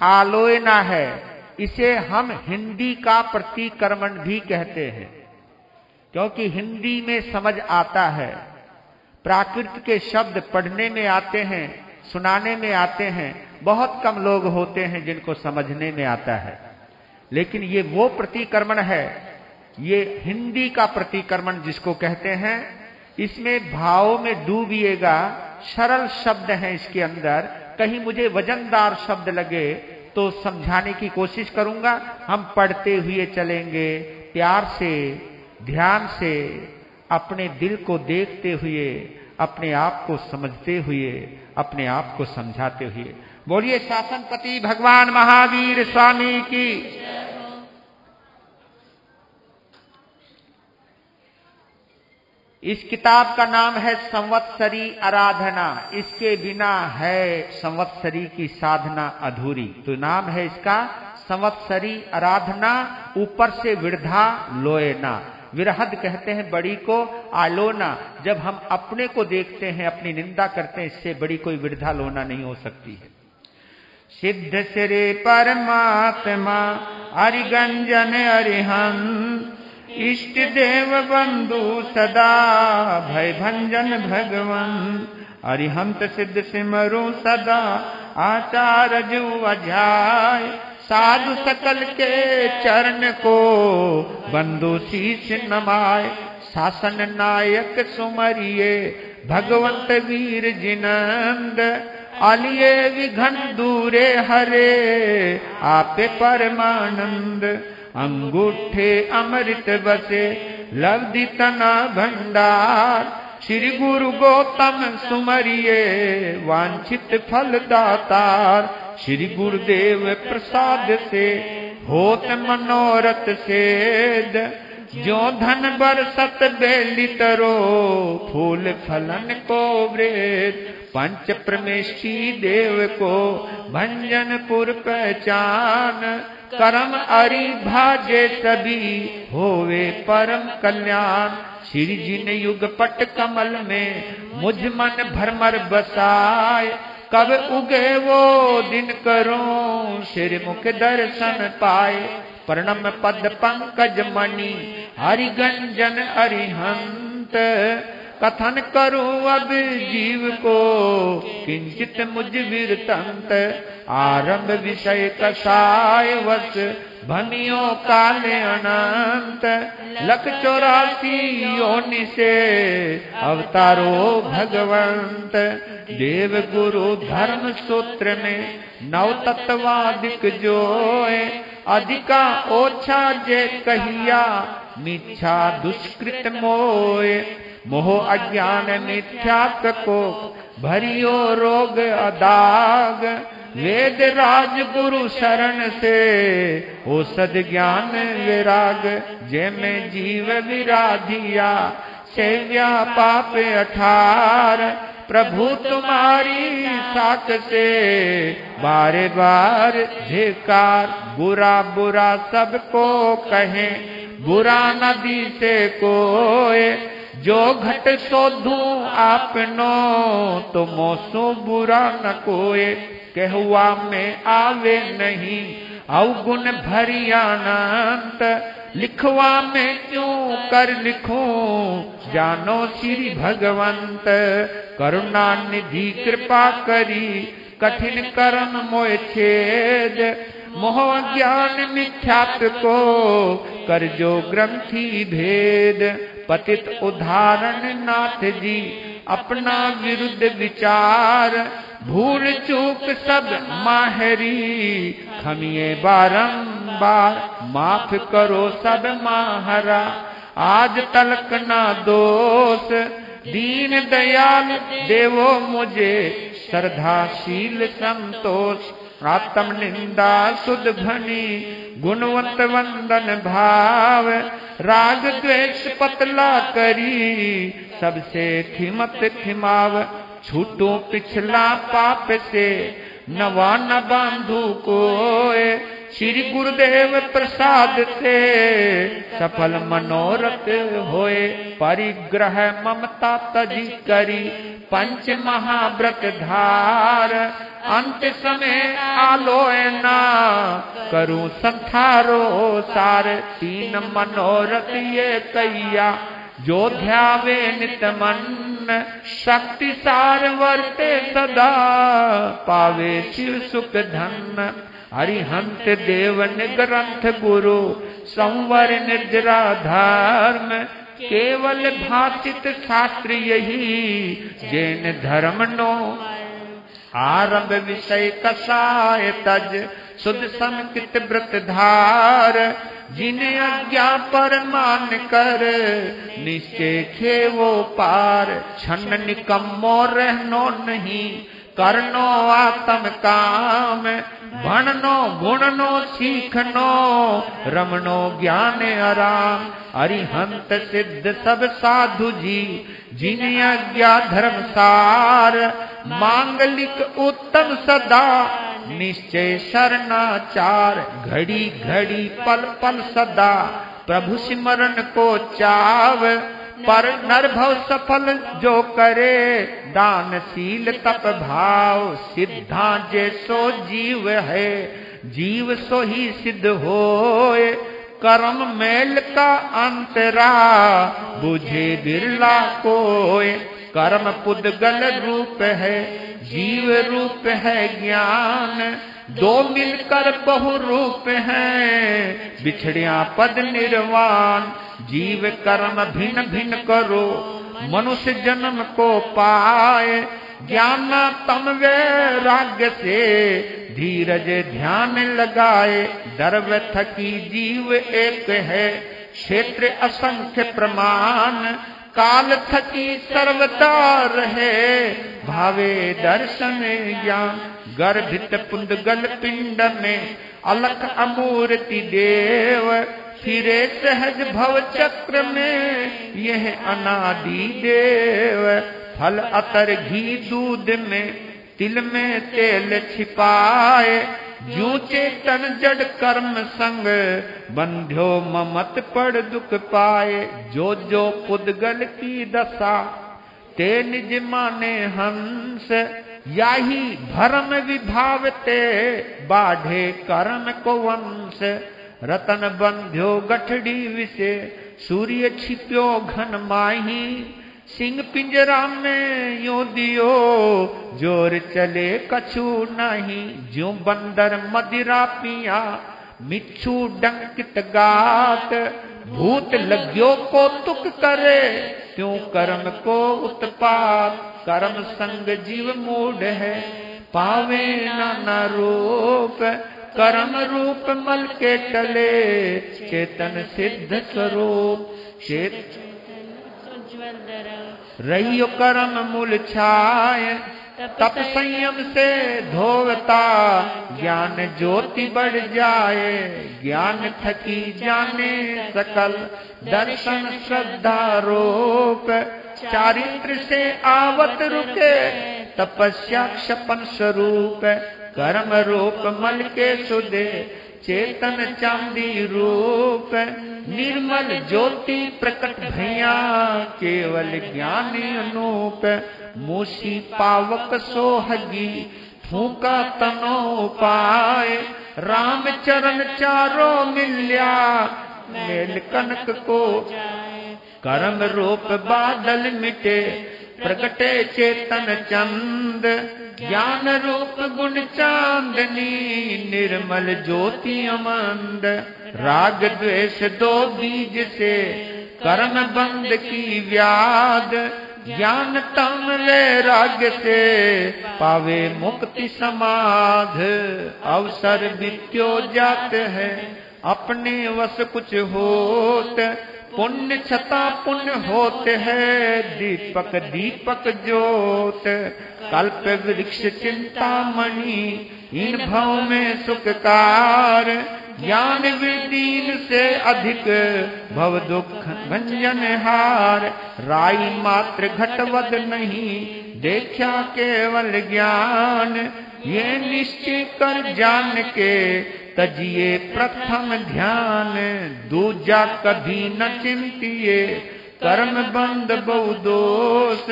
आलोयना है। इसे हम हिंदी का प्रतिक्रमण भी कहते हैं, क्योंकि हिंदी में समझ आता है। प्राकृत के शब्द पढ़ने में आते हैं, सुनाने में आते हैं, बहुत कम लोग होते हैं जिनको समझने में आता है। लेकिन ये वो प्रतिक्रमण है, ये हिंदी का प्रतिक्रमण जिसको कहते हैं। इसमें भाव में डूबिएगा, सरल शब्द हैं इसके अंदर। कहीं मुझे वजनदार शब्द लगे तो समझाने की कोशिश करूंगा। हम पढ़ते हुए चलेंगे, प्यार से, ध्यान से, अपने दिल को देखते हुए, अपने आप को समझते हुए, अपने आप को समझाते हुए। बोलिए शासनपति भगवान महावीर स्वामी की। इस किताब का नाम है संवत्सरी आराधना। इसके बिना है संवत्सरी की साधना अधूरी। तो नाम है इसका संवत्सरी आराधना, ऊपर से विरधा लोयना। विरहद कहते हैं बड़ी को, आलोना जब हम अपने को देखते हैं, अपनी निंदा करते हैं, इससे बड़ी कोई विरधा लोना नहीं हो सकती है। सिद्ध श्री परमात्मा अरिगंजन अरिहंत, इष्ट देव बंधु सदा भय भंजन भगवन। अरिहंत सिद्ध सिमरु सदा आचार जो अध्याय, साधु सकल के चरण को बंधु शीश नमाय। शासन नायक सुमरिये भगवंत वीर जिनंद, आलिये विघन दूरे हरे आपे परमानंद। अंगूठे अमृत बसे लब्धि तना भंडार, श्री गुरु गौतम सुमरिये वांछित फल दातार। श्री गुरुदेव प्रसाद से होत मनोरथ सेद, जो धन बरसत बेली तरो फूल फलन को वृद। पंच परमेष्ठी देव को भंजनपुर पहचान, करम अरि भाजे सभी होवे परम कल्याण। श्री जिन युग पट कमल में मुझ मन भरमर बसाए, कब उगे वो दिन करूं श्री मुख दर्शन पाए। प्रणम पद पंकज मणि हरिगंजन अरिहंत, कथन करूं अब जीव को किंचित मुझ विरतंत। आरंभ विषय कसाय वश भमियों काले अनंत, लख 84 योनि से अवतारो भगवंत। देव गुरु धर्म सूत्र में नव तत्वादिक जोए, अधिका ओछा जे कहिया मिच्छा दुष्कृत मोए। मोह अज्ञान मिथ्यात्व को भरियो रोग अदाग, वेद राज गुरु शरण से हो सद ज्ञान विराग। जय में जीव विराधिया सेव्या पाप 18, प्रभु तुम्हारी साथ से बारे बार धिकार। बुरा बुरा सबको कहे बुरा नदी से कोय, जो घट शोधू आपनो तो मोसो बुरा न कोय। कहवा में आवे नहीं अवगुण भरी अनंत, लिखवा में क्यों कर लिखूं जानो श्री भगवंत। करुणा निधि कृपा करी कठिन कर्म मोह छेद, मोह ज्ञान मिथ्यात्व को कर जो ग्रंथि भेद। पतित उदाहरण नाथ जी अपना विरुद्ध विचार, भूल चूक सब माहरी खमिए बारंबार। माफ करो सब माहरा आज तलक ना दोष, दीन दयाल देवो मुझे श्रद्धाशील संतोष। आत्म निंदा सुध भनी गुणवंत वंदन भाव, राग द्वेष पतला करी सबसे खिमत खिमाव। छूटो पिछला पाप से नवा न बांधू कोय, श्री गुरुदेव प्रसाद से सफल मनोरथ होए। परिग्रह ममता तजी करी पंच महाव्रत धार, अंत समय आलोय ना करूं संथारो सार। तीन मनोरथ ये कैया जो ध्यावे नित मन, शक्ति सार वर्ते सदा पावे शिव सुख धन। हरिहंत देवन ग्रंथ गुरु संवर निर्जरा धर्म, केवल भाषित शास्त्र यही जैन धर्म नो। आरंभ विषय कसाय तज सुध संकित व्रत धार, जिन्हें आज्ञा पर मान कर निश्चय खेवो पार। छन्न निकम्मो रहनो नहीं करनो आत्म काम, भणनो गुणनो सीखनो रमनो ज्ञान आराम। अरिहंत सिद्ध सब साधु जी जिन्हें आज्ञा धर्म सार, मांगलिक उत्तम सदा निश्चय शरणाचार। घड़ी घड़ी पल पल सदा प्रभु सिमरन को चाव, पर नरभव सफल जो करे दानशील तप भाव। सिद्धा जैसो जीव है जीव सो ही सिद्ध होए, कर्म मेल का अंतरा बुझे बिरला कोय। कर्म पुद्गल रूप है जीव रूप है ज्ञान, दो मिलकर बहु रूप हैं बिछड़िया पद निर्वाण। जीव कर्म भिन्न भिन्न करो मनुष्य जन्म को पाए, ज्ञान तम वैराग्य से धीरज ध्यान लगाए। दर्व थकी जीव एक है क्षेत्र असंख्य प्रमाण, काल थकी सर्वतार है भावे दर्शन ज्ञान। गर्भित पुंदगल पिंड में अलख अमूर्ति देव, फिरे सहज भव चक्र में यह अनादि देव। फल अतर घी दूध में तिल में तेल छिपाए, जो चेतन जड़ कर्म संग बंध्यो ममत पड़ दुख पाए। जो जो पुद्गल की दशा ते निज माने हंस, याही भरम विभावते बाढ़े कर्म को वंश। रतन बंध्यो गठड़ी विषे सूर्य छिप्यो घन माही, सिंह पिंजरा में यो दियो जोर चले कछु नहीं। ज्यों बंदर मदिरा पिया मिच्छू डंकित गात, भूत लग्यो को तुक करे त्यों कर्म को उत्पात। कर्म संग जीव मूढ़ है पावे नाना रूप, कर्म रूप मल के टले चेतन सिद्ध स्वरूप। रहियो कर्म मूल छाय तप संयम से धोवता, ज्ञान ज्योति बढ़ जाए। ज्ञान थकी जाने सकल दर्शन श्रद्धा रूप, चारित्र से आवत रुके तपस्या क्षपन स्वरूप। कर्म रूप मल के सुदे चेतन चांदी रूप, निर्मल ज्योति प्रकट भैया केवल ज्ञानी अनूप। मूसी पावक सोहगी फूका तनो पाए, राम चरण चारो मिल्या मेल कनक को। कर्म रूप बादल मिटे प्रगटे चेतन चंद, ज्ञान रूप गुण चांदनी निर्मल ज्योति अमंद। राग द्वेष दो बीज से कर्म बंद की व्याध, ज्ञान तम वैराग्य से पावे मुक्ति समाध। अवसर बित्यो जात है अपने वश कुछ होत, पुण्य छता पुण्य होते है दीपक दीपक ज्योत। कल्प वृक्ष चिंतामणि इन भव में सुखकार, ज्ञान विदीन से अधिक भव दुख भंजन हार। राई मात्र घटवद नहीं देखा केवल ज्ञान, ये निश्चय कर जान के तजिए प्रथम ध्यान। दूजा कभी न चिंतिए कर्म बंद बहु दोष,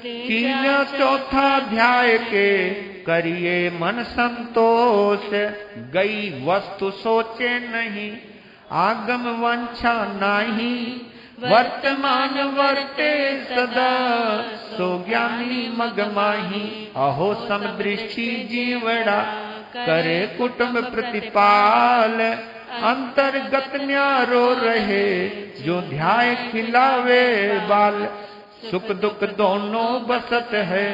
तीन चौथा अध्याय के करिए मन संतोष। गई वस्तु सोचे नहीं, आगम वंछा नाही, वर्तमान वर्ते सदा, सो ज्ञानी मगमाही। अहो समदृष्टि जीवड़ा, करे कुटुंब प्रतिपाल, अंतर्गत न्यारो रहे, जो ध्याय खिलावे बाल। सुख दुख दोनों बसत है,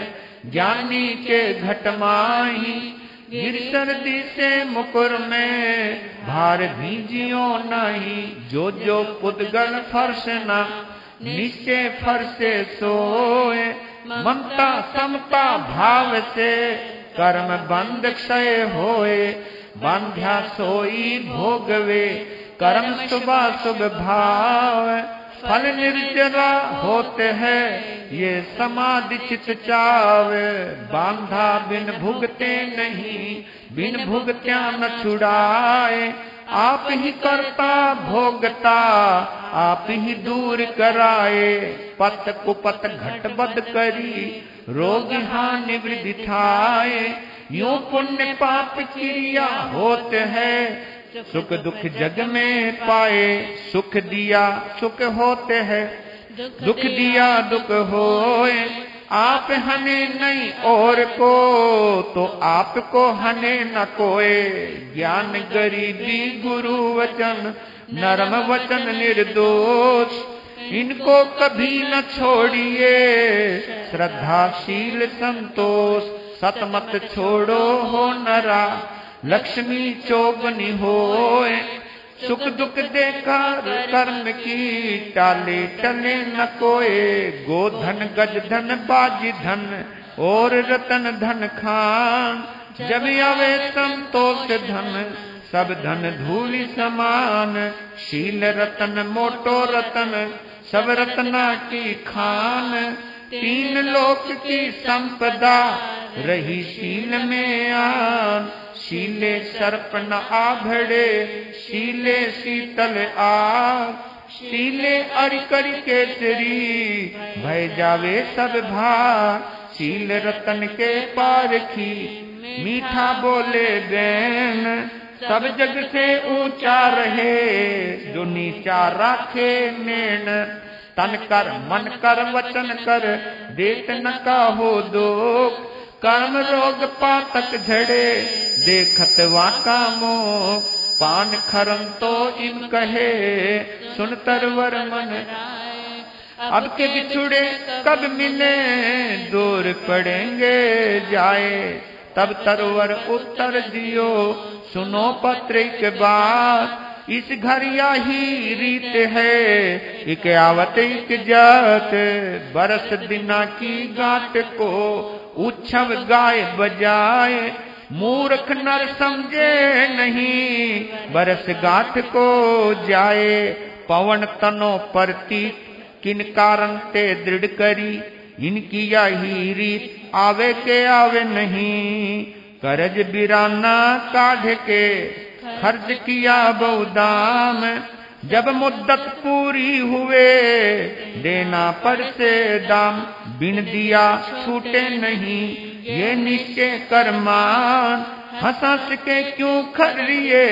ज्ञानी के घट माही, गिर सर्दी से मुकुर में, भार भीजियो नहीं। जो जो पुद्गल फर्श न, नीचे फर्शे सोए, ममता समता भाव से, कर्म बंध क्षय होए। बांध्या सोई भोगवे, कर्म सुबह शुभ भाव, फल निर्जरा होते हैं, ये समाधि चित चावे। बांधा बिन भुगते नहीं, बिन भुगत्या न छुड़ाए, आप ही करता भोगता, आप ही दूर कराए। पत कुपत घटबद करी, रोग हानि वृद्धि थाए, यूं पुण्य पाप क्रिया होते हैं, सुख दुख जग में पाए। सुख दिया सुख होते हैं, दुख दिया दुख होए। आप हने नहीं और को, तो आपको हने न कोई। ज्ञान गरीबी गुरु वचन, नरम वचन निर्दोष, इनको कभी न छोड़िए, श्रद्धाशील संतोष। सतमत छोड़ो हो नरा, लक्ष्मी चौगनी होए। सुख दुख देखा कर्म की, टाले टले न कोए। गोधन गज धन बाजी धन, और रतन धन खान, जब आवे संतोष धन, सब धन धूलि समान। शील रतन मोटो रतन, सब रत्ना की खान। तीन लोक की संपदा, रही शील में आन। शीले सर्प न आभड़े, शीले शीतल आग, शीले अरिकर केसरी, भय जावे सब भाग। शील रतन के पारखी, मीठा बोले बैन, सब जग से ऊंचा रहे, जो नीचा राखे नैन। तन कर मन कर वचन कर, देत न काहो दोख, कर्म रोग पातक झड़े, देखत वाका मोह। पान खरम तो इम कहे, सुन तरवर मन। अब के बिछुड़े कब मिले, दूर पड़ेंगे जाए। तब तरवर उत्तर दियो, सुनो पत्र के बात। इस घर यही रीत है, एक आवत एक जात। बरस दिना की गांठ को, उत्सव गाय बजाए। मूर्ख नर समझे नहीं, बरस गांठ को जाए। पवन तनो परती, किन कारण ते दृढ़ करी। इनकी यही रीत, आवे के आवे नहीं। करज बिराना काढ़ के, खर्च किया बहुदाम। जब मुद्दत पूरी हुए, देना पर से दाम। बिन दिया छूटे नहीं, ये निश्चय करमान। हंस हंस के क्यों खर्रिए,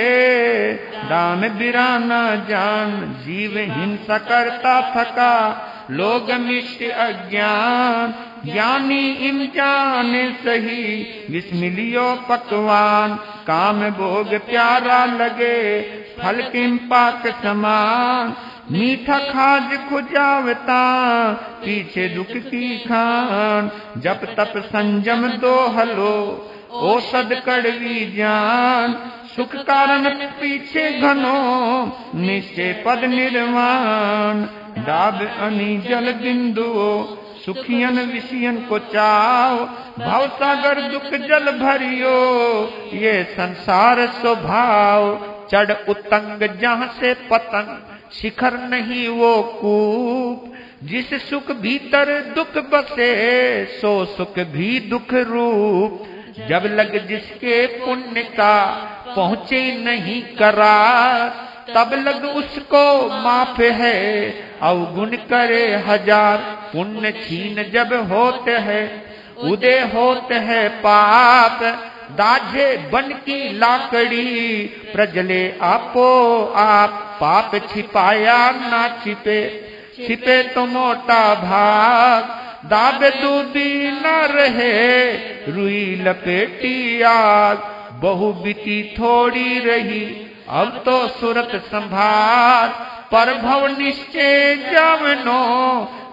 दाम बिराना जान। जीव हिंसा करता थका, लोग मिष्ट अज्ञान। ज्ञानी इम जाने सही, विस्मिलियो पकवान। काम भोग प्यारा लगे, फल किम पाक समान। मीठा खाज खुजावता, पीछे दुख की खान। जब तप संजम दो हलो, औषध कड़वी जान। सुख कारण पीछे घनो, निश्चय पद निर्वाण। डाब अनी जल बिंदुओ, सुखियन विषयन को चाव। भव सागर दुख जल भरियो, ये संसार स्वभाव। चढ़ उतंग जहाँ से पतंग, शिखर नहीं वो कूप। जिस सुख भीतर दुख बसे, सो सुख भी दुख रूप। जब लग जिसके पुण्य का, पहुँचे नहीं करार। तब लग उसको माफ है, अवगुण करे हजार। पुण्य छीन जब होते है उदय होते है पाप। दाझे बन की लाकड़ी प्रजले आपो आप। पाप छिपाया ना छिपे छिपे तो मोटा भाग। दाबे दूबी न रहे रुई लपेटी आग। बहु बीती थोड़ी रही अब तो सूरत संभार। पर भव निश्चय जावनो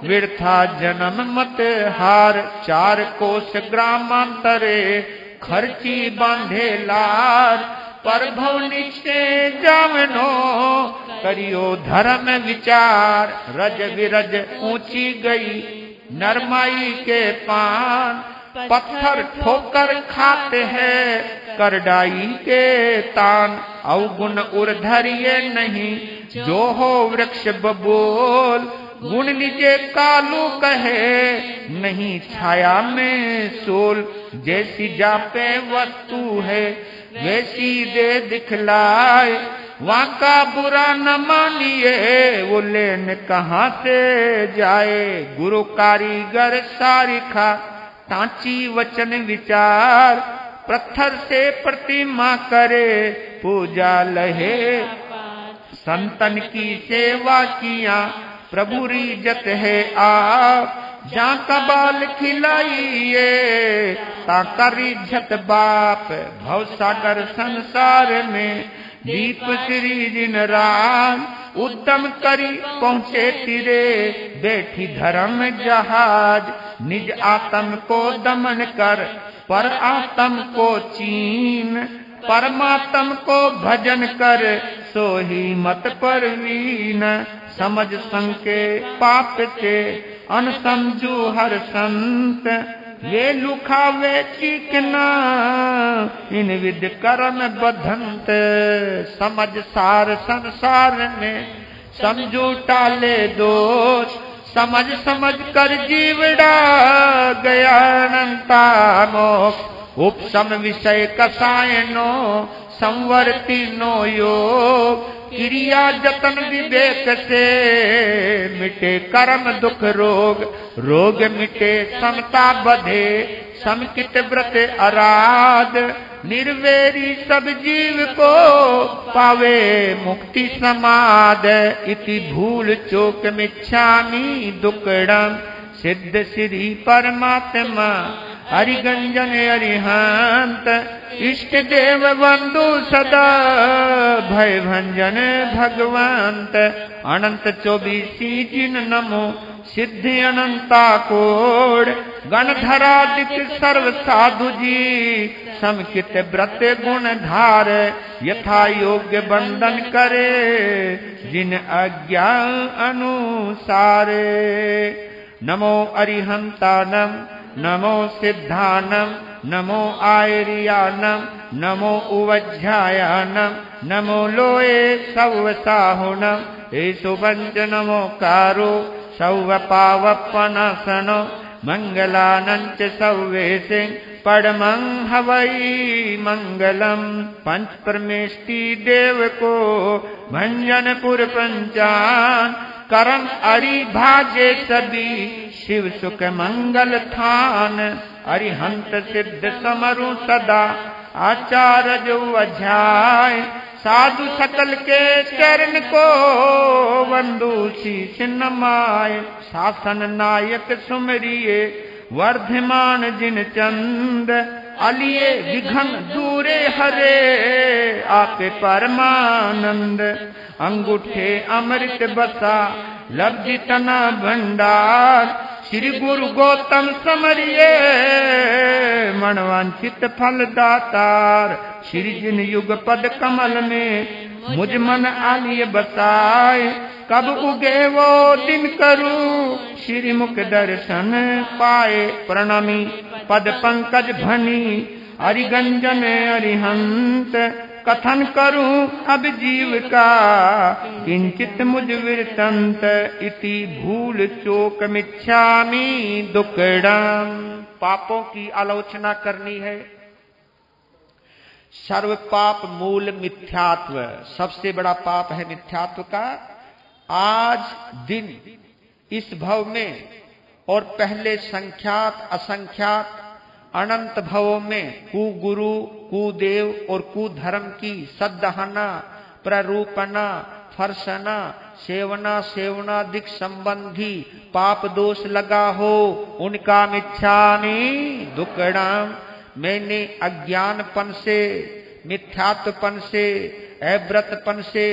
व्यर्था जन्म मत हार। 4 कोस ग्रामांतरे खर्ची बांधे लार। पर भव निश्चय जावनो करियो धर्म विचार। रज विरज ऊंची गई नरमाई के पान। पत्थर ठोकर खाते हैं करडाई के तान। अवगुण उर्धर्य नहीं जो हो वृक्ष बबोल। गुण निजे कालू कहे नहीं छाया में सोल। जैसी जापे वस्तु है वैसी दे दिखलाए। वहाँ का बुरा न मानिए वो लेन कहाँ से जाए। गुरु कारीगर सारिखा टांची वचन विचार। पत्थर से प्रतिमा करे पूजा लहे। संतन की सेवा किया प्रभु रीजत है आप। जहाँ का बाल खिलाइए ताका रिझत बाप। भव सागर संसार में दीप श्री जिन राम। उद्यम करी पहुँचे तिरे बैठी धर्म जहाज। निज आत्म को दमन कर पर आत्म को चीन। परमात्म को भजन कर सो ही मत परवीन। समझ संके पाप से अनसमझू हर संत। वे लुखावे चीकना इन विद कर्म बधंत। समझ सार संसार में समझू टाले दोष। समझ समझ कर जीवड़ा गया अनंता मोक्ष। उपसम विषय कसायनो संवर्ती नो योग। क्रिया जतन विवेक से मिटे कर्म दुख रोग। रोग मिटे समता बधे समकित व्रत अराध। निर्वेरी सब जीव को पावे मुक्ति समाद। इति भूल चोक मिच्छामि दुक्कडम। सिद्ध श्री परमात्मा हरिगंजन अरिहंत। इष्ट देव बंधु सदा भय भंजन भगवंत। अनंत 24 जिन नमो सिद्धि अनंता कोड। गणधरादिक सर्व साधु जी समकित व्रत गुण धार। यथा योग्य बंदन करे जिन आज्ञा अनुसारे। नमो अरिहंतानम नमो सिद्धानम नमो आयर्यानम नमो उवज्झायानम नमो लोये सौवसाहुनम। एषु पंच नमो कारो सौवपावपनासनो। मंगलानंच सौवेशे पड़मं हवई मंगलम। पंच परमेष्टि देव को भंजनपुर पंचान। करम अरि भागे सभी शिव सुख मंगल थान। अरिहंत सिद्ध समरु सदा आचार्य जो अध्याय। साधु सकल के चरण को वंदु शीश नमाय। शासन नायक सुमरिए वर्धमान जिन चंद। अलिए विघन दूरे हरे आपे परमानंद। अंगूठे अमृत बसा लब्धि तना भंडार। श्री गुरु गौतम समरिए मनवांचित फल दातार। श्री जिन युग पद कमल में मुझ मन आलिय बसाए। कब उगे वो दिन करूं श्री मुख दर्शन पाए। प्रणमी पद पंकज भनी अरिगंजन अरिहंत। कथन करूं अब जीव का किंचित मुझ विरतंत। इति भूल चोक मिच्छामि दुक्कडम। पापों की आलोचना करनी है। सर्व पाप मूल मिथ्यात्व। सबसे बड़ा पाप है मिथ्यात्व का। आज दिन इस भव में और पहले संख्यात असंख्यात अनंत भवों में कुगुरु कुदेव और कुधर्म की सद्दहना प्ररूपना फर्सना सेवना सेवनादिक संबंधी पाप दोष लगा हो उनका मिच्छामि दुक्कडम। मैंने अज्ञानपन से, मिथ्यात्वपन से, अव्रतपन से,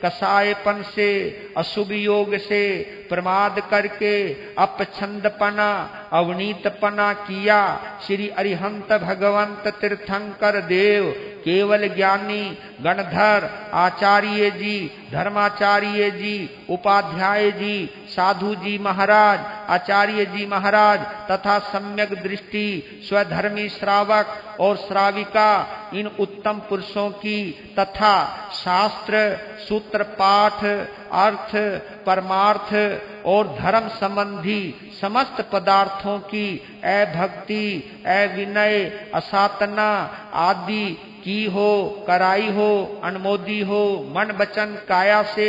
कसायपन से, अशुभ योग से प्रमाद करके अपछंदपना अवनीतपना किया। श्री अरिहंत भगवंत तीर्थंकर देव केवल ज्ञानी गणधर आचार्य जी, धर्माचार्य जी, उपाध्याय जी, साधु जी महाराज, आचार्य जी महाराज तथा सम्यक दृष्टि स्वधर्मी श्रावक और श्राविका इन उत्तम पुरुषों की तथा शास्त्र सूत्र पाठ अर्थ परमार्थ और धर्म संबंधी समस्त पदार्थों की अभक्ति अविनय असातना आदि की हो, कराई हो, अनुमोदी हो, मन वचन काया से,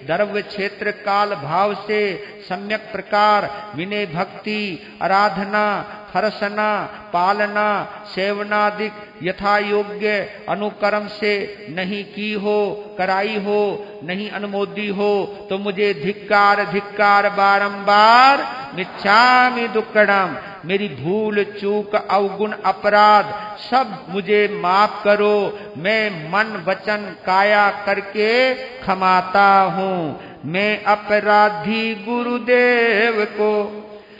द्रव्य क्षेत्र काल भाव से सम्यक प्रकार विनय भक्ति आराधना फरसना पालना सेवनादिक यथा योग्य अनुकर्म से नहीं की हो, कराई हो, नहीं अनुमोदी हो तो मुझे धिक्कार धिक्कार बारंबार मिच्छामि दुक्कडम। मेरी भूल चूक अवगुण अपराध सब मुझे माफ करो। मैं मन वचन काया करके क्षमाता हूँ। मैं अपराधी गुरुदेव को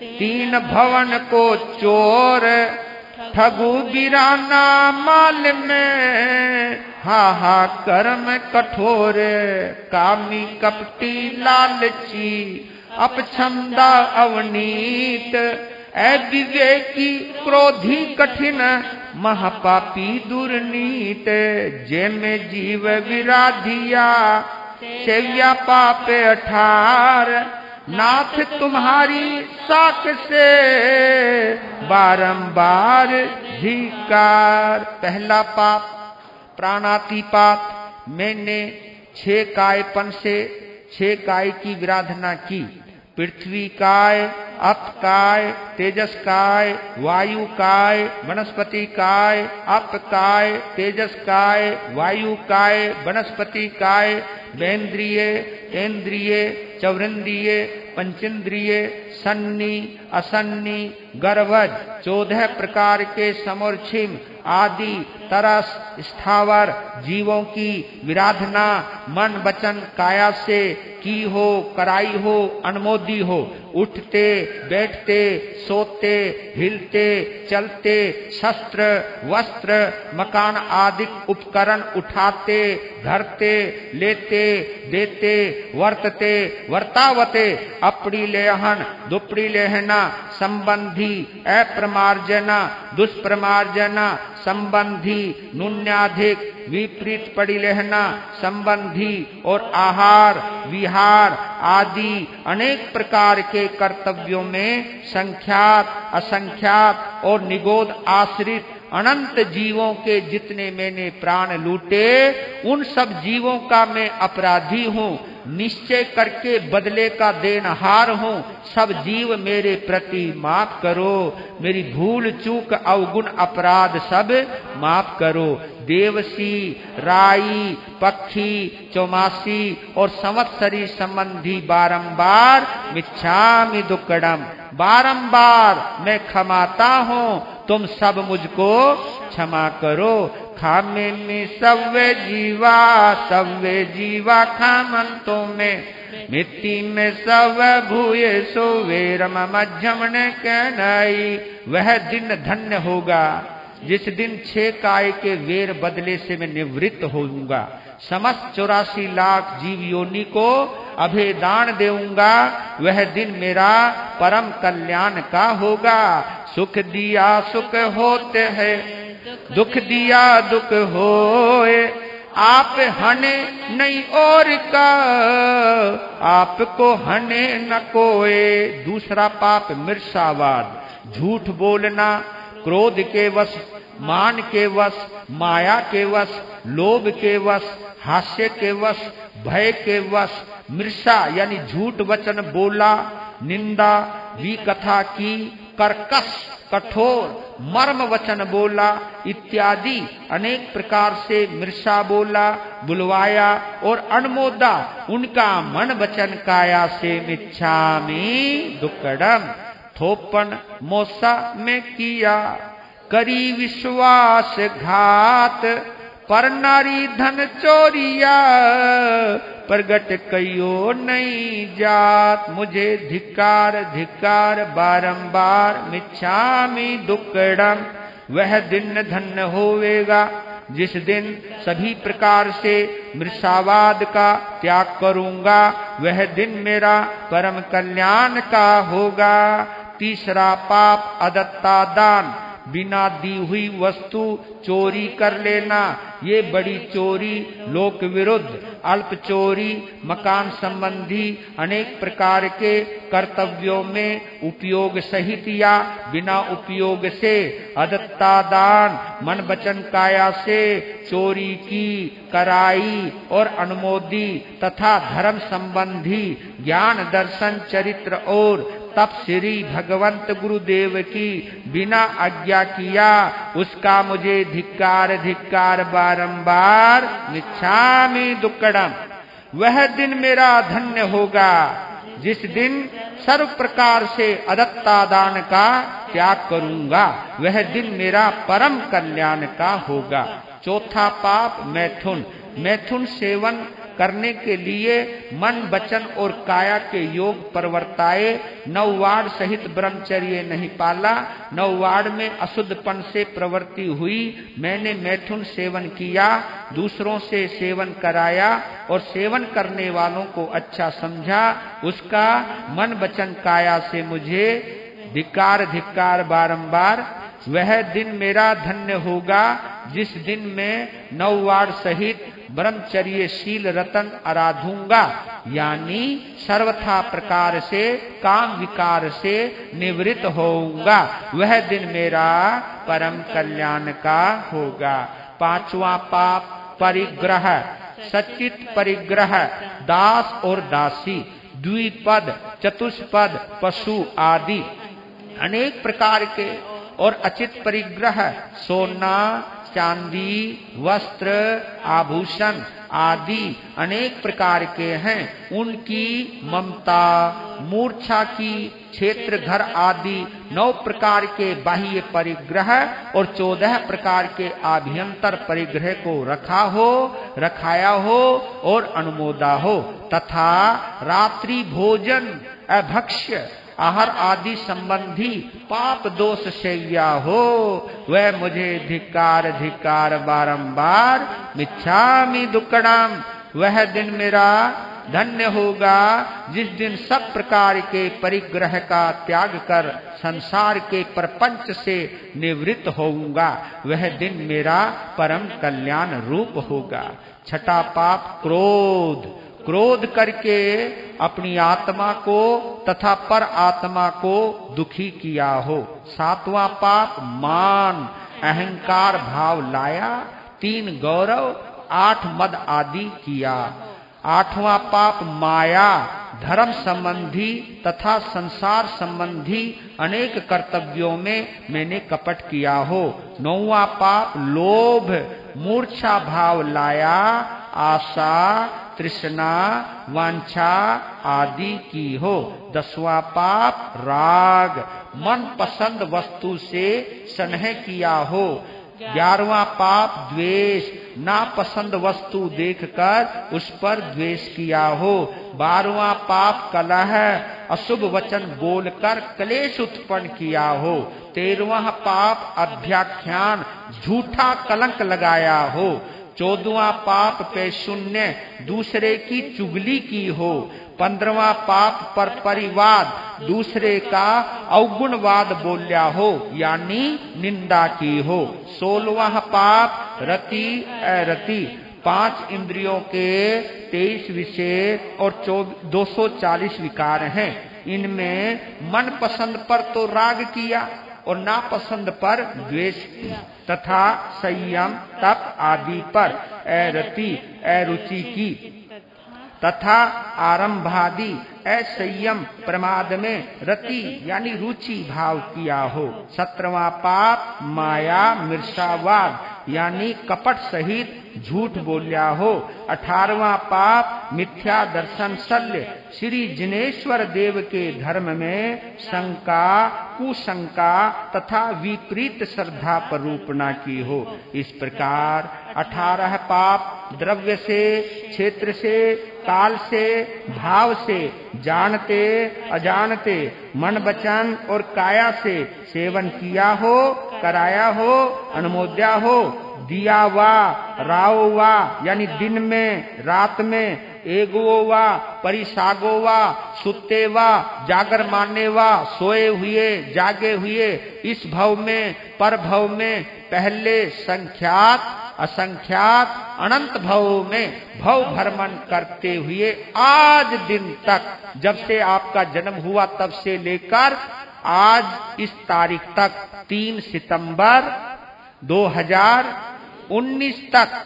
तीन भवन को चोर ठगु गिराना माल में हा कर्म कठोर कामी कपटी लालची अपछंदा अवनीत अविवेकी क्रोधी कठिन महापापी दुर्नीत जे में जीव विराधिया सेव्या पापे 18 नाथ तुम्हारी साख से बारंबार धिक्कार। पहला पाप प्राणातिपात। मैंने 6 कायपन से 6 काय की विराधना की। पृथ्वी काय, अप काय, तेजस काय, वायु काय, वनस्पति काय, अप काय, तेजस काय, वायु काय, वनस्पति काय, वेन्द्रिय इंद्रिय चौरिंद्रिय पंचेंद्रिय सन्नी असन्नी गर्भज 14 प्रकार के समोर्छिम आदि तरस स्थावर जीवों की विराधना मन वचन काया से की हो, कराई हो, अनुमोदी हो। उठते बैठते सोते हिलते चलते शस्त्र वस्त्र मकान आदि उपकरण उठाते धरते लेते देते वर्तते वर्तावते अपड़ी लेहन दुपड़ी लेहना संबंधी अप्रमार्जना दुष्प्रमार्जना संबंधी नुन्याधिक विपरीत पड़ी लेहना संबंधी और आहार विहार आदि अनेक प्रकार के कर्तव्यों में संख्यात असंख्यात और निगोद आश्रित अनंत जीवों के जितने मैंने प्राण लूटे उन सब जीवों का मैं अपराधी हूँ। निश्चय करके बदले का देनहार हूँ। सब जीव मेरे प्रति माफ करो। मेरी भूल चूक अवगुण अपराध सब माफ करो। देवसी राई पक्षी चौमासी और संवत्सरी संबंधी बारंबार मिच्छामि दुक्कडम। बारंबार मैं क्षमाता हूँ। तुम सब मुझको क्षमा करो। खामे में सव्वे जीवा खामंतो में मिट्टी में सब भूये सो वेरम मध्यम ने कहनाई। वह दिन धन्य होगा जिस दिन 6 काय के वेर बदले से मैं निवृत्त होऊंगा। समस्त 84 लाख जीव योनि को अभेदान देऊंगा। वह दिन मेरा परम कल्याण का होगा। सुख दिया सुख होते हैं दुख दिया दुख होए। आप हने नहीं और का आपको हने न कोए। दूसरा पाप मिर्सावाद झूठ बोलना क्रोध के वश मान के वश माया के वश लोभ के वश हास्य के वश भय के वश मृषा यानी झूठ वचन बोला निंदा विकथा की, कर्कश कठोर मर्म वचन बोला इत्यादि अनेक प्रकार से मिर्षा बोला, बुलवाया और अनमोदा उनका मन वचन काया से मिच्छामि दुक्कडम थोपन मोसा में किया। करी विश्वास घात पर नारी धन चोरिया, प्रगट कयो नहीं जात, मुझे धिक्कार धिक्कार बारंबार मिच्छामि दुक्कडम। वह दिन धन्य होवेगा जिस दिन सभी प्रकार से मृषावाद का त्याग करूंगा, वह दिन मेरा परम कल्याण का होगा। तीसरा पाप अदत्ता दान, बिना दी हुई वस्तु चोरी कर लेना, ये बड़ी चोरी लोक विरुद्ध, अल्प चोरी मकान संबंधी अनेक प्रकार के कर्तव्यों में उपयोग सहित या बिना उपयोग से अदत्ता दान मन वचन काया से चोरी की, कराई और अनुमोदी तथा धर्म संबंधी ज्ञान दर्शन चरित्र और तब श्री भगवंत गुरुदेव की बिना आज्ञा किया, उसका मुझे धिक्कार धिक्कार बारंबार मिच्छामि दुक्कडम। वह दिन मेरा धन्य होगा जिस दिन सर्व प्रकार से अदत्ता दान का त्याग करूंगा, वह दिन मेरा परम कल्याण का होगा। चौथा पाप मैथुन, मैथुन सेवन करने के लिए मन वचन और काया के योग परवर्ताए, नौवाड़ सहित ब्रह्मचर्य नहीं पाला, नौवाड़ में अशुद्धपन से प्रवृत्ति हुई, मैंने मैथुन सेवन किया, दूसरों से सेवन कराया और सेवन करने वालों को अच्छा समझा, उसका मन वचन काया से मुझे धिक्कार धिक्कार बारंबार। वह दिन मेरा धन्य होगा जिस दिन मैं नौवाड़ सहित ब्रह्मचर्यशील रतन आराधूंगा, यानी सर्वथा प्रकार से काम विकार से निवृत्त होऊंगा, वह दिन मेरा परम कल्याण का होगा। पांचवा पाप परिग्रह, सचित परिग्रह, दास और दासी, द्विपद चतुष्पद पशु आदि अनेक प्रकार के और अचित परिग्रह, सोना चांदी वस्त्र आभूषण आदि अनेक प्रकार के हैं, उनकी ममता, मूर्छा की, क्षेत्र घर आदि 9 प्रकार के बाह्य परिग्रह और 14 प्रकार के आभ्यंतर परिग्रह को रखा हो, रखाया हो और अनुमोदा हो, तथा रात्रि भोजन अभक्ष्य आहार आदि संबंधी पाप दोष सेव्या हो, वह मुझे धिक्कार धिक्कार बारंबार मिच्छामि दुक्कडम। वह दिन मेरा धन्य होगा जिस दिन सब प्रकार के परिग्रह का त्याग कर संसार के प्रपंच से निवृत्त होऊंगा, वह दिन मेरा परम कल्याण रूप होगा। छठा पाप क्रोध, क्रोध करके अपनी आत्मा को तथा पर आत्मा को दुखी किया हो। सातवां पाप मान, अहंकार भाव लाया, 3 गौरव 8 मद आदि किया। आठवां पाप माया, धर्म संबंधी तथा संसार संबंधी अनेक कर्तव्यों में मैंने कपट किया हो। 9वां पाप लोभ, मूर्छा भाव लाया, आशा तृष्णा वांछा आदि की हो। 10वां पाप राग, मन पसंद वस्तु से स्नेह किया हो। 11वां पाप द्वेष, नापसंद वस्तु देखकर उस पर द्वेष किया हो। 12वां पाप कलह, अशुभ वचन बोलकर क्लेश उत्पन्न किया हो। 13वां पाप अभ्याख्यान, झूठा कलंक लगाया हो। 14वां पाप पे शून्य, दूसरे की चुगली की हो। 15वां पाप पर परिवाद, दूसरे का अवगुणवाद बोलिया हो, यानी निंदा की हो। 16वां पाप रति अरति, 5 इंद्रियों के 23 विषय और 240 विकार हैं। इनमें मन पसंद पर तो राग किया और नापसंद पर द्वेष तथा संयम तप आदि पर अरति अरुचि की। तथा आरंभादि असंयम प्रमाद में रति यानी रुचि भाव किया हो। 17वां पाप माया मिर्षावाद यानी कपट सहित झूठ बोलिया हो। 18वां पाप मिथ्या दर्शन शल्य श्री जिनेश्वर देव के धर्म में शंका कुशंका तथा विपरीत श्रद्धा पर रूपना की हो। इस प्रकार 18 पाप द्रव्य से, क्षेत्र से, काल से, भाव से, जानते अजानते, मन वचन और काया से सेवन किया हो, कराया हो, अनुमोद्या हो, दिया वा, राओ वा यानी दिन में रात में, एगो वा, परिसागो वा, सुते वा, जागर माने वा, सोए हुए, जागे हुए, इस भव में, पर भव में, पहले संख्यात असंख्यात अनंत भव में भव भ्रमण करते हुए आज दिन तक, जब से आपका जन्म हुआ तब से लेकर आज इस तारीख तक 3 सितंबर 2019 तक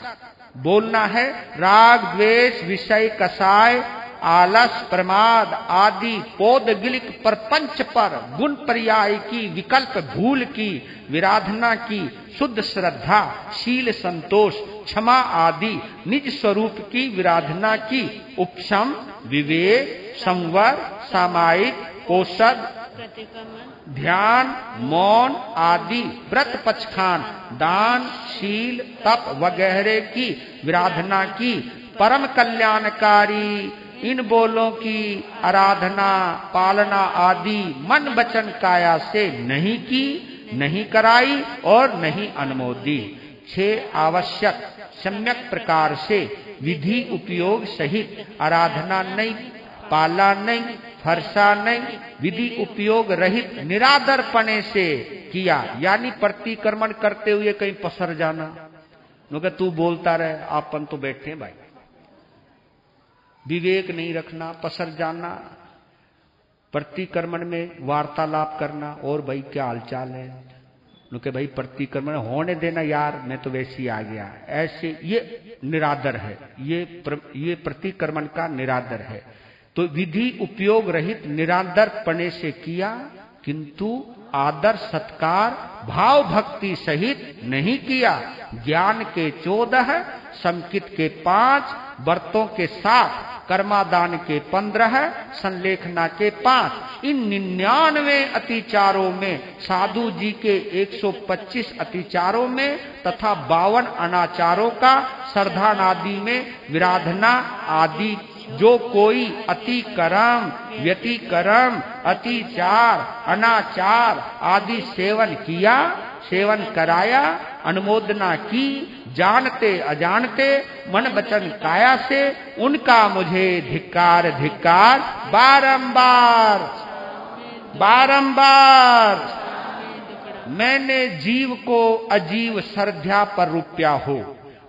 बोलना है। राग द्वेष विषय कसाय आलस प्रमाद आदि पौदगिलिक प्रपंच पर गुण पर्याय की, विकल्प भूल की, विराधना की, शुद्ध श्रद्धा, शील संतोष, क्षमा आदि निज स्वरूप की विराधना की, उपशम विवेक संवर सामायिक पोषद ध्यान मौन आदि व्रत पक्षखान दान शील तप वगैरह की विराधना की, परम कल्याणकारी इन बोलों की आराधना पालना आदि मन वचन काया से नहीं की, नहीं कराई और नहीं अनुमोदी। 6 आवश्यक सम्यक प्रकार से विधि उपयोग सहित आराधना नहीं, पाला नहीं, फरसा नहीं, विधि उपयोग रहित निरादरपणे से किया, यानी प्रतिक्रमण करते हुए कहीं पसर जाना। क्योंकि तू बोलता रहे, आपन तो बैठे हैं भाई। विवेक नहीं रखना, पसर जाना, प्रतिक्रमण में वार्तालाप करना, और भाई क्या हालचाल है, क्योंकि भाई प्रतिक्रमण होने देना यार, मैं तो वैसे ही आ गया, ऐसे ये निरादर है, ये प्रतिक्रमण का निरादर है। तो विधि उपयोग रहित निरादर पने से किया, किंतु आदर सत्कार भाव भक्ति सहित नहीं किया। ज्ञान के 14 संकित के 5 व्रतों के 7 कर्मादान के 15 संलेखना के 5 इन 99 अतिचारों में साधु जी के 125 अतिचारों में तथा 52 अनाचारों का श्रद्धानादि में विराधना आदि जो कोई अतिक्रम व्यतिक्रम अतिचार अनाचार आदि सेवन किया सेवन कराया अनुमोदना की जानते अजानते मन वचन काया से उनका मुझे धिक्कार धिक्कार बारंबार बारंबार। मैंने जीव को अजीव श्रद्धा पर रूपया हो,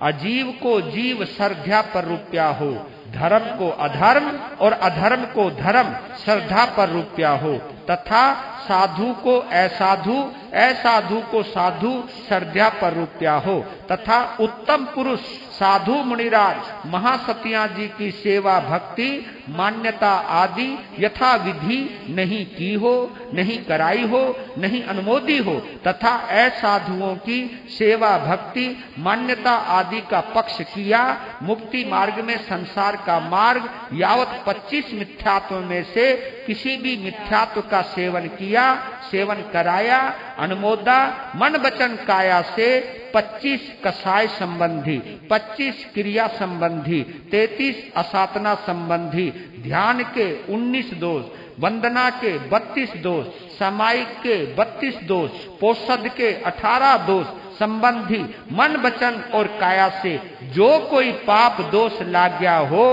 अजीव को जीव श्रद्धा पर रूपया हो, धर्म को अधर्म और अधर्म को धर्म श्रद्धा पर रूपया हो, तथा साधु को असाधु असाधु को साधु श्रद्धा पर रूपया हो, तथा उत्तम पुरुष साधु मुनिराज महासतिया जी की सेवा भक्ति मान्यता आदि यथा विधि नहीं की हो, नहीं कराई हो, नहीं अनुमोदी हो, तथा असाधुओं की सेवा भक्ति मान्यता आदि का पक्ष किया, मुक्ति मार्ग में संसार का मार्ग यावत 25 मिथ्यात्व में से किसी भी मिथ्यात्व का सेवन किया, सेवन कराया, अनुमोदा, मन वचन काया से 25 कसाय संबंधी, 25 क्रिया संबंधी, 33 असातना संबंधी, ध्यान के 19 दोष, वंदना के 32 दोष, सामायिक के 32 दोष, पोषद के 18 दोष संबंधी मन वचन और काया से जो कोई पाप दोष लाग्या हो,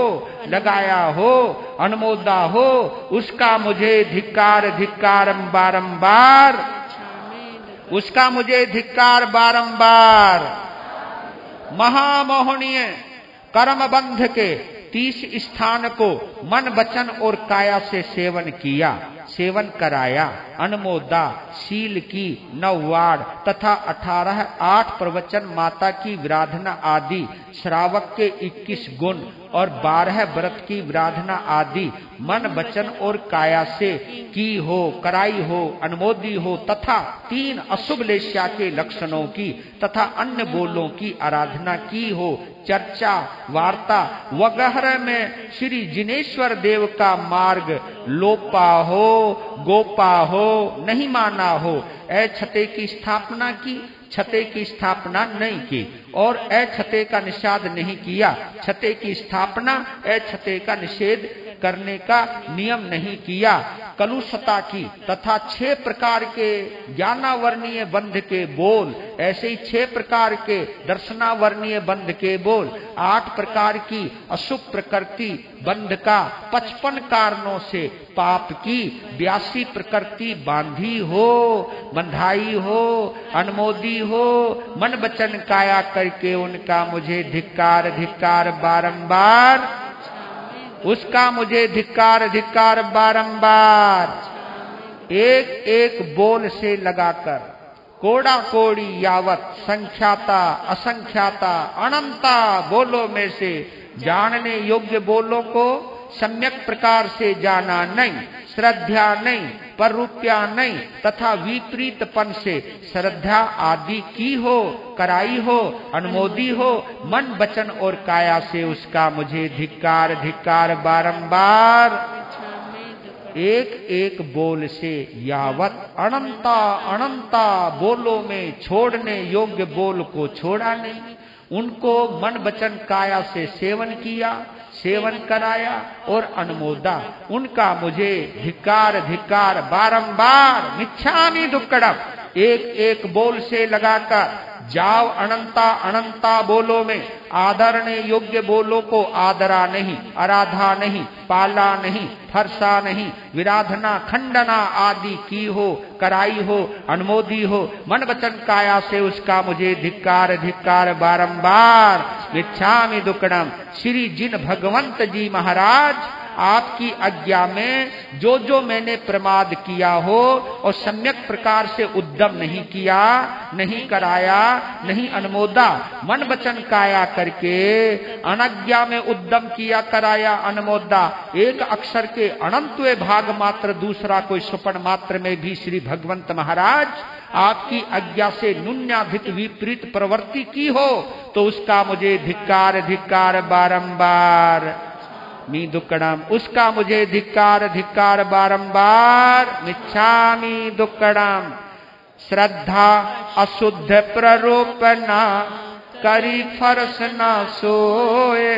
लगाया हो, अनुमोदा हो, उसका मुझे धिक्कार धिक्कार बारंबार, उसका मुझे धिक्कार बारंबार। महामोहनीय कर्म बंध के 30 स्थान को मन वचन और काया से सेवन किया, सेवन कराया, अनुमोदा, शील की 9 वाड़ तथा 18 8 प्रवचन माता की विराधना आदि, श्रावक के 21 गुण और 12 व्रत की विराधना आदि मन वचन और काया से की हो, कराई हो, अनुमोदी हो तथा 3 अशुभ लेस्या के लक्षणों की तथा अन्य बोलों की आराधना की हो, चर्चा वार्ता वगैरह में श्री जिनेश्वर देव का मार्ग लोपा हो, गोपा हो, नहीं माना हो, छते की स्थापना की, छते की स्थापना नहीं की और छते का निषेध नहीं किया, छते की स्थापना छते का निषेध करने का नियम नहीं किया, कलुषता की तथा 6 प्रकार के ज्ञानावर्णीय बंध के बोल, ऐसे ही 6 प्रकार के दर्शनावर्णीय बंध के बोल, 8 प्रकार की अशुभ प्रकृति बंध का 55 कारणों से पाप की 82 प्रकृति बांधी हो, बंधाई हो, अनुमोदी हो, मन वचन काया करके उनका मुझे धिक्कार धिक्कार बारंबार, उसका मुझे धिक्कार धिक्कार बारंबार। एक एक बोल से लगाकर कोड़ा कोड़ी यावत संख्याता असंख्याता अनंता बोलों में से जानने योग्य बोलों को सम्यक प्रकार से जाना नहीं, श्रद्धा नहीं, पर रुपया नहीं तथा विपरीतपन से श्रद्धा आदि की हो, कराई हो, अनुमोदी हो, मन वचन और काया से उसका मुझे धिक्कार धिक्कार बारंबार। एक एक बोल से यावत अनंता अनंता बोलों में छोड़ने योग्य बोल को छोड़ा नहीं, उनको मन वचन काया से सेवन किया, सेवन कराया और अनुमोदा, उनका मुझे धिक्कार धिक्कार बारंबार। मिच्छामि दुक्कडम, एक एक बोल से लगाकर जाव अनंता अनंता बोलों में आदरणे योग्य बोलों को आदरा नहीं, आराधा नहीं, पाला नहीं, फरसा नहीं, विराधना खंडना आदि की हो, कराई हो, अनुमोदी हो, मन वचन काया से उसका मुझे धिक्कार धिक्कार बारंबार। मिच्छामि दुक्कडम। श्री जिन भगवंत जी महाराज आपकी आज्ञा में जो जो मैंने प्रमाद किया हो और सम्यक प्रकार से उद्यम नहीं किया, नहीं कराया, नहीं अनुमोदा, मन वचन काया करके अनज्ञा में उद्यम किया, कराया, अनुमोदा, एक अक्षर के अनंतवे भाग मात्र दूसरा कोई स्वपन मात्र में भी श्री भगवंत महाराज आपकी आज्ञा से न्यूनाधिक विपरीत प्रवृत्ति की हो तो उसका मुझे धिक्कार धिक्कार बारंबार। मी दुक्कडम, उसका मुझे धिक्कार धिक्कार बारंबार। मिच्छामि दुक्कडम। श्रद्धा अशुद्ध प्ररोपना करी फरस न सोए,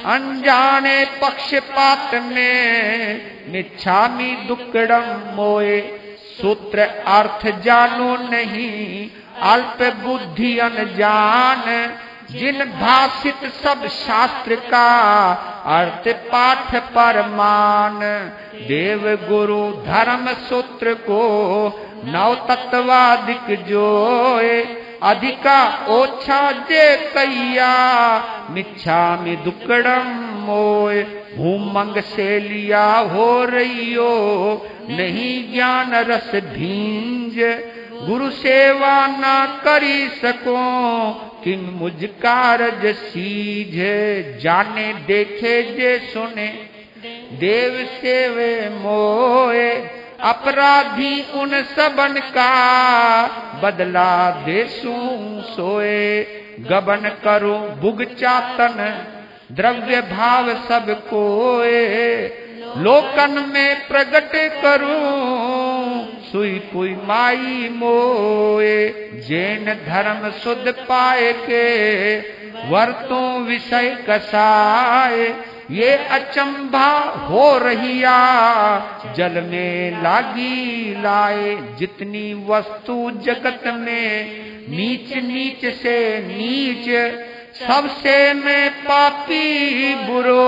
अनजाने पक्षपात में मिच्छामि दुक्कडम मोए। सूत्र अर्थ जानो नहीं अल्प बुद्धि अनजान, जिन भाषित सब शास्त्र का अर्थ पाठ परमान। देव गुरु धर्म सूत्र को नव तत्वादिक जोए, अधिका ओछा जे कैया मिच्छामि दुक्कडम मोए। भूमंग से लिया हो रहियो नहीं ज्ञान रस भींज, गुरु सेवा ना करी सको किन मुझ कारज सीझे। जाने देखे जे सुने देव सेवे मोए, अपराधी उन सबन का बदला देसू सोए। गबन करो भुग चातन द्रव्य भाव सब कोए, लोकन में प्रगट करूं सुई पुई माई मोए। जैन धर्म शुद्ध पाए के वर्तों विषय कसाए, ये अचंभा हो रहिया जल में लागी लाए। जितनी वस्तु जगत में नीच नीच से नीच, सबसे मैं पापी बुरो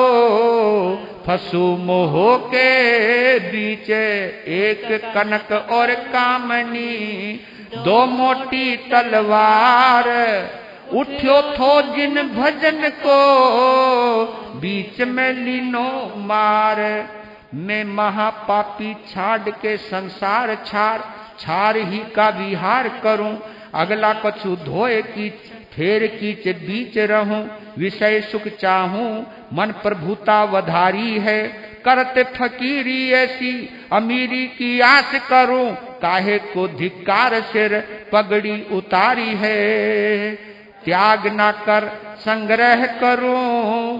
फसू मोह के बीच। एक कनक और कामनी दो मोटी तलवार, उठ्यो थो जिन भजन को बीच में लीनो मार। मैं महापापी छाड़ के संसार छाड़ ही का विहार करूं, अगला कछु धोए की फेर कीच बीच रहूं, विषय सुख चाहूं, मन प्रभुता वधारी है। करते फकीरी ऐसी अमीरी की आस करूं, काहे को धिक्कार सिर पगड़ी उतारी है। त्याग न कर संग्रह करूं,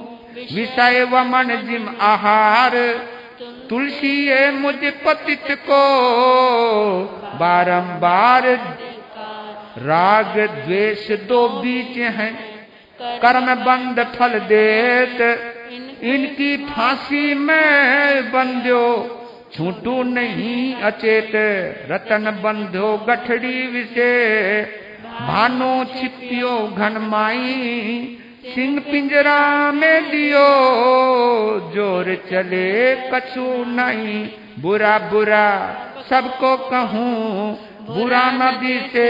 विषय व मन जिम आहार, तुलसी ये मुझ पतित को बारंबार। राग द्वेष दो बीज हैं, कर्म बंध फल देत, इनकी फांसी में बंध्यो, छूटू नहीं अचेत। रतन बंधो गठड़ी विषे, भानो छिपियो घनमाई, सिंह पिंजरा में दियो, जोर चले कछु नहीं। बुरा बुरा सबको कहूँ, बुरा नदी से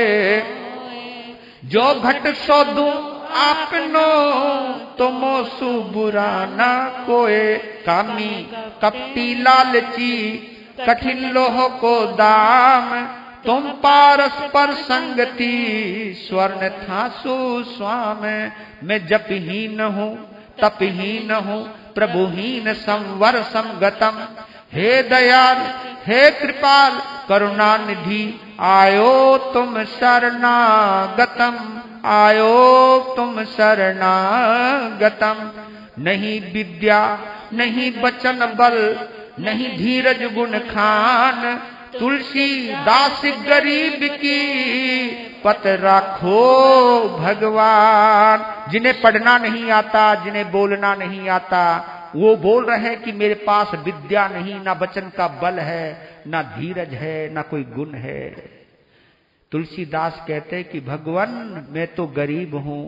जो घट सो दूं आपनो, तुमो सु बुरा ना कोए। कामी कपटी लालची कठिन लोह को दाम, तुम पारस्पर संगति स्वर्ण थासु स्वाम। मैं जपहीन हूँ तपहीन हूँ, प्रभुहीन संवर संगतम। हे दयाल हे कृपाल करुणा निधि, आयो तुम शरणागतम, आयो तुम शरणागतम। नहीं विद्या नहीं वचन बल, नहीं धीरज गुण खान, तुलसी दास गरीब की पत राखो भगवान। जिन्हें पढ़ना नहीं आता, जिन्हें बोलना नहीं आता, वो बोल रहे हैं कि मेरे पास विद्या नहीं, ना वचन का बल है, ना धीरज है, ना कोई गुण है। तुलसीदास कहते हैं कि भगवान मैं तो गरीब हूं,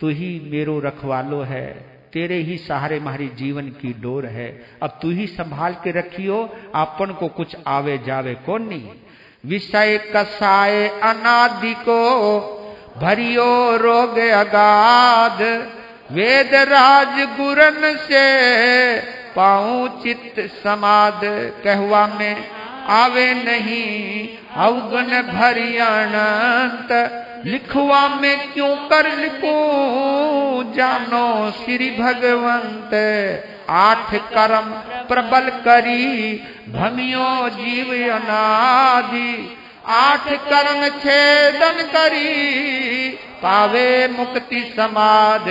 तू ही मेरो रखवालो है, तेरे ही सहारे हमारी जीवन की डोर है। अब तू ही संभाल के रखियो, आपन को कुछ आवे जावे कौन नहीं। विषय कसाय अनादि को भरियो रोग अगाध, वेद राज गुरन से पाऊं चित्त समाध। कहवा में आवे नहीं अवगुण भरी अनंत, लिखवा में क्यों कर लिखूं जानो श्री भगवंत। आठ कर्म प्रबल करी भमियो जीव अनादि, आठ कर्म छेदन करी पावे मुक्ति समाध।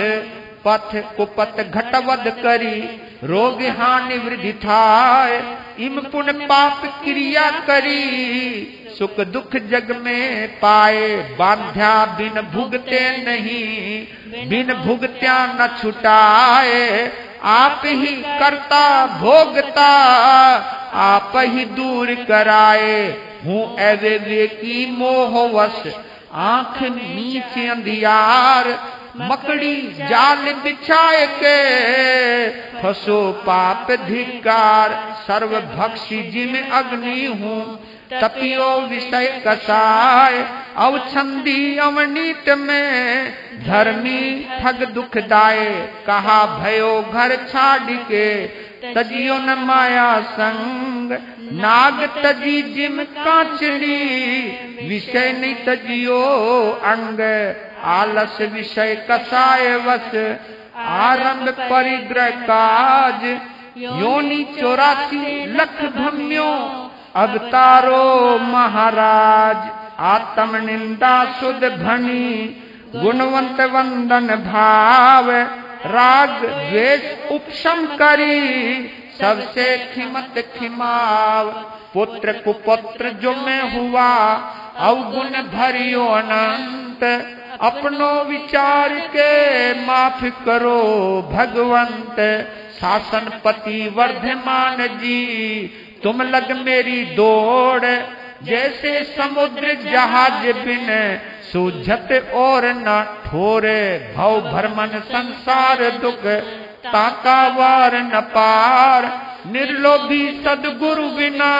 पथ कुपथ घटवद करी रोग हानि वृद्धि थाय, इम पुण्य पाप क्रिया करी सुख दुख जग में पाए। बांध्या बिन भुगते नहीं, बिन भुगत्या न छुटाए। आप ही करता भोगता, आप ही दूर कराए। हूँ अवे की मोहवश, आंख नीचे अंधियार। मकड़ी जाल बिछाए के फसो पाप धिकार। सर्वभक्षी जिम अग्नि हूँ, तपियो विषय कसाय। अवछंदी अवनीत में धर्मी ठग दुखदाय। कहा भयो घर छाड़ के तजियो न माया संग। नाग तजी जिम कांचली, विषय नहीं तजियो अंग। आलस विषय कसाय वश, आरंभ परिग्रह काज। योनि 84 लख भम्यो, अवतारो महाराज। आत्म निंदा सुध भनी, गुणवंत वंदन भाव। राग द्वेष उपशम करी, सबसे खिमत खिमाव। पुत्र कुपुत्र जो मैं हुआ, अवगुण भरियो अनंत। अपनो विचार के माफ करो भगवंत। शासन पति वर्धमान जी, तुम लग मेरी दौड़। जैसे समुद्र जहाज बिन सूझत और न ठोरे। भव भ्रमण संसार दुख, ताका वार न पार। निर्लोभी सदगुरु बिना,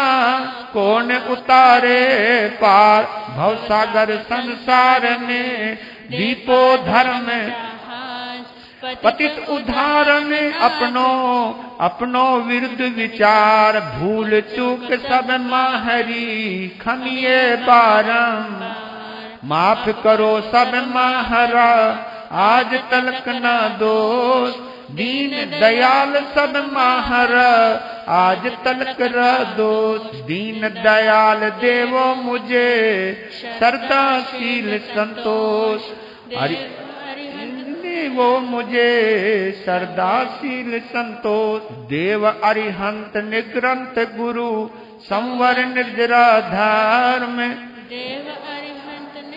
कौन उतारे पार। भव सागर संसार में, दीपो धर्म पतित उदाहरण। अपनो विरुद्ध विचार। भूल चूक सब माहरी, खमिए बारम। माफ करो सब महारा आज तलक न दोष, दीन दयाल सब महारा आज तलक र दोष, दीन दयाल देवो मुझे श्रद्धाशील संतोष, वो मुझे श्रद्धाशील संतोष, देव अरिहंत निग्रंथ गुरु संवर निर्जरा धर्म,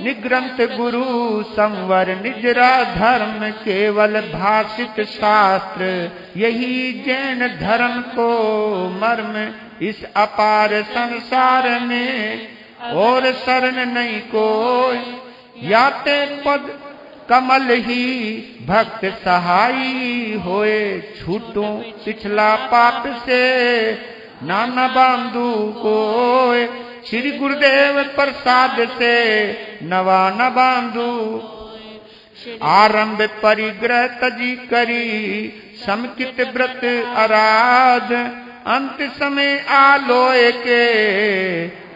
निग्रंथ गुरु संवर निजरा धर्म, केवल भाषित शास्त्र यही जैन धर्म को मर्म, इस अपार संसार में और शरण नहीं कोई, याते पद कमल ही भक्त सहाई होए, छूटूं पिछला पाप से नाना बांधु कोय, श्री गुरुदेव प्रसाद से नवा न बांधु, आरंभ परिग्रह तजी करी समकित व्रत आराध, अंत समय आलोय के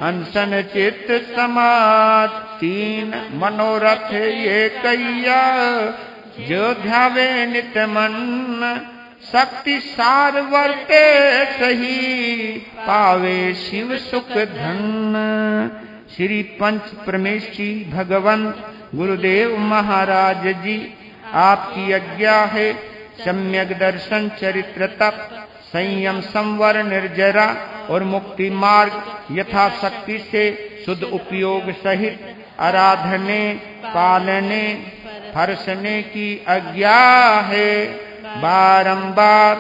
अनशन चित्त समाज, तीन मनोरथ ये कैया जो ध्यावे नित मन, शक्ति सार वर्ते सही पावे शिव सुख धन। श्री पंच परमेशी भगवान गुरुदेव महाराज जी आपकी आज्ञा है, सम्यक दर्शन चरित्र तप संयम संवर निर्जरा और मुक्ति मार्ग यथाशक्ति से शुद्ध उपयोग सहित आराधने पालने फरसने की आज्ञा है। बारंबार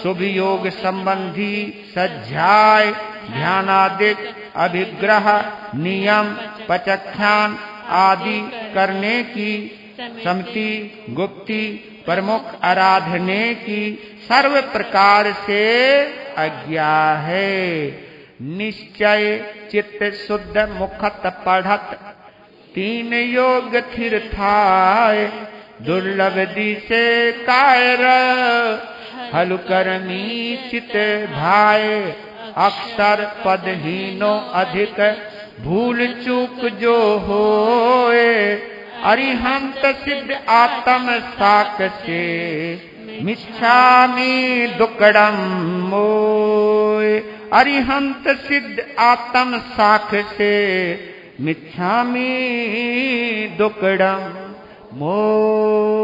शुभ योग संबंधी सज्जाय ध्यानादिक अभिग्रह नियम पचख्यान आदि करने की सम्मति गुप्ति प्रमुख आराधने की सर्व प्रकार से आज्ञा है। निश्चय चित्त शुद्ध मुखत पढ़त तीन योग थिर थाय, दुर्लभ दिसे कायर हलु करमी चित भाय, अक्षर पदहीनो अधिक भूल चूक जो होए, अरिहंत सिद्ध आत्म साक से मिच्छामि दुक्कडम मोय, अरिहंत सिद्ध आत्म साख से मिच्छामि दुक्कडम मोय।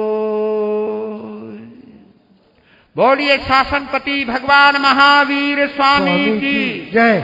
बोलिए शासनपति भगवान महावीर स्वामी की जय।